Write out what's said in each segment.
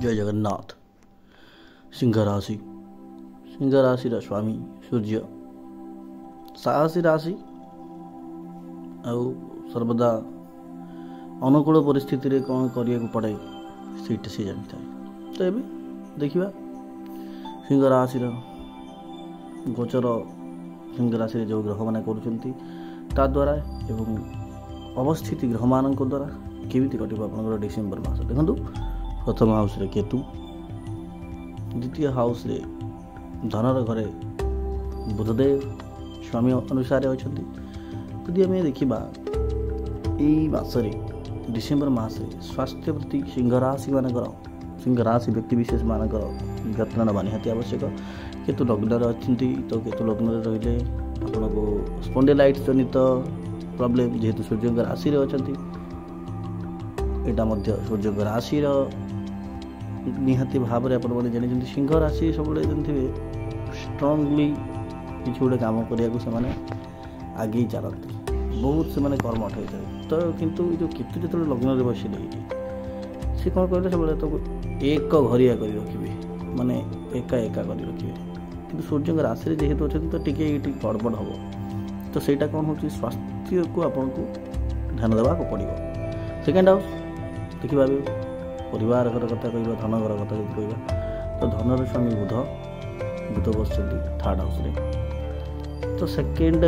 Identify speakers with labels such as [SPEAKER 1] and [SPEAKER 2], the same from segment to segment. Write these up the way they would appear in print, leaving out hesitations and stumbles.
[SPEAKER 1] जय जगन्नाथ। सिंह राशि स्वामी सूर्य साहसी राशि आउ सर्वदा अनुकूल परिस्थिति रे कौन करिया को पड़े सीट से जानी था। तो ये देखिए सिंह राशि गोचर सिंह राशि जो ग्रह मान कर द्वारा एवं अवस्थित ग्रह मान द्वारा केमिति कटिब आप डिसेम्बर मास देखो प्रथम हाउस रे केतु द्वितीय हाउस रे धनर घरे बुधदेव स्वामी अनुसार अच्छा यदि आम देखा यही डिसेम्बर मास स्वास्थ्य प्रति सिंह राशि सिंह राशि व्यक्ति विशेष मानकर यत्न नवा निहाती आवश्यक। केतु लग्न अच्छा तो केतु लग्न रही आपन को स्पॉन्डिलाइटिस जनित प्रॉब्लम जेहेतु सूर्य राशि अच्छा यहाँ सूर्य राशि निहाती भाव में आपने जानी सिंह राशि सब जानते स्ट्रांगली किसी गोटे कम करने आगे चलती बहुत से कर्मठ होता है। तो किंतु जो केतु जो लग्न में बसिले सी कौन कहले सब तो एक घरिया कर रखिए माने एका एका कर रखिए कि सूर्य राशि जेहेतु अच्छे तो टी गड़बड़ हम तो सहीटा कौन हो स्वास्थ्य को आपन को ध्यान देवा पड़ो। सेकेंड हाउस देखिए परिवार घर कथा कह धन घर कथा जो कह तो धनर स्वामी बुध बस थर्ड हाउस रे तो सेकेंड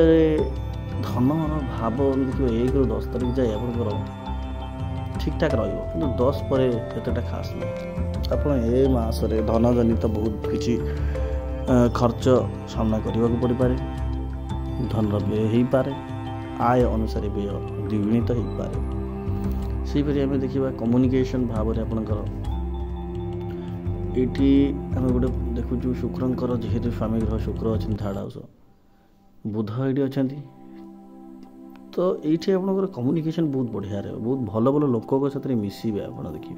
[SPEAKER 1] धनर भाव देखिए 1 ରୁ 10 तारीख जाए आप ठीक ठाक रही 10 पर एतटा खास नहीं आप मसरे धन जनित बहुत किसी खर्च सामना करने को पड़ पारे धन व्यय हो पारे आय अनुसार व्यय द्विगुणित हो पारे। सेपरी आम देखा कम्युनिकेशन भाव में आपंकर ये आम गोटे देखु शुक्रंकर जेहेतु स्वामी ग्रह शुक्र अच्छा थर्ड हाउस बुध ये अच्छा तो ये आपंकर कम्युनिकेशन बहुत बढ़िया रहे बहुत भल भल लोकों साथ मिसवे आप देखिए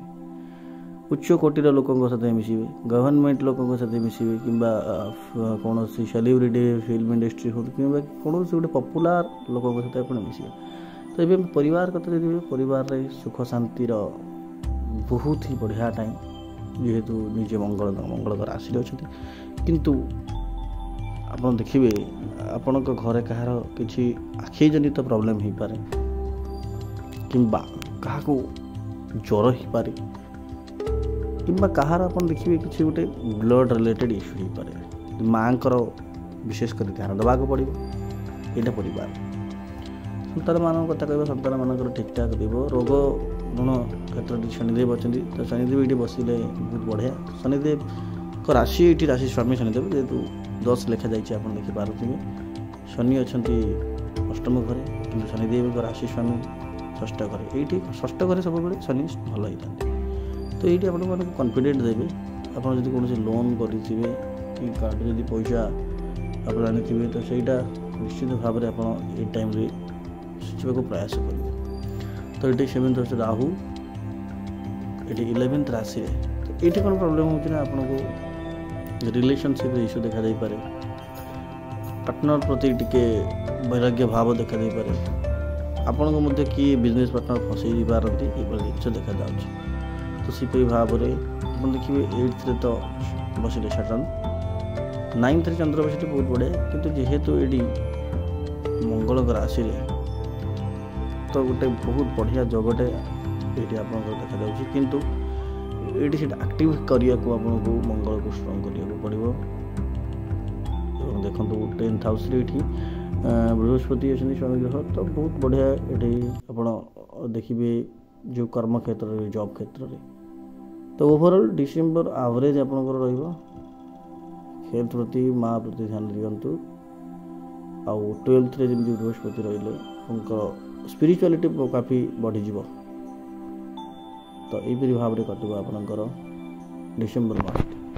[SPEAKER 1] उच्च कोटिर लोकों साथ मिसवे गवर्नमेंट लोकों साथ मिसवे कि कौन सेलिब्रिटी फिल्म इंडस्ट्री हो कि कौन गोटे पपुलार लोकों साथ आप मिसवे। तो ये परिवार कथा देखिए परिवार रे सुख शांतिर बहुत ही बढ़िया टाइम जेहेतु निजे मंगल राशि अच्छा किंतु आप देखिए आपण घरे कहार किसी आखि जनित प्रोब्लेम हो पारे कि क्या ज्वर हो पारे कि कहार आप देखिए किसी गोटे ब्लड रिलेटेड इश्यू हो पारे माँ विशेषकर ध्यान देवा पड़ो। यहाँ परिवार संतान मान कथा कह संतान मान ठीक ठाक रोग गुण क्षेत्र शनिदेव अच्छा तो शनिदेव ये बसिले बहुत बढ़िया शनिदेव को राशि ये राशि स्वामी शनिदेव जेहेतु 10 लिखा जाए आप देखिपारे शनि अच्छा अष्टम घरे कि शनिदेव को राशि स्वामी षष्ठ घरे ये षष्ठ घरे सब शनि भल होता तो ये आप कॉन्फिडेंट देवे आप कौन लोन करेंगे कि कार्ड जब पैसा आप आनी तो सहीटा निश्चित भाव में आप टाइम सुझा प्रयास करेंगे। तो ये 7th हाउस राहु ये 11th राशि तो ये कौन प्रोब्लेम होना आपको रिलेशनशिप इश्यू देखा जाई पारे पार्टनर प्रति टिके वैराग्य भाव देखा जाई पारे आपन को किए बिजनेस पार्टनर फसई पारती ये जिन देखा जाऊँगी। तो सीपरी भाव में आप देखिए 8th रे तो बसिले सैटर्न 9th रे चंद्र बसिले बहुत बढ़िया किंतु जेहेतु ये मंगल राशि तो गोटे बहुत बढ़िया जगटे ये आप देखा जाऊँगी किंतु ये से एक्टिव करिया को आपको मंगल को स्ट्रंग करिया पड़ो। देखो 10th हाउस ये बृहस्पति अच्छे स्वामी ग्रह तो बहुत बढ़िया ये आप देखिए जो कर्म क्षेत्र जॉब क्षेत्र में तो ओवरऑल डिसेम्बर एवरेज आपंकर हेल्थ प्रति माँ प्रति ध्यान दिंतु आउ 12th रे जमी बृहस्पति रही स्पिरिचुआलिटी काफी बढ़ीज तो यही भाव में कटो आपंकर डिसेम्बर मास।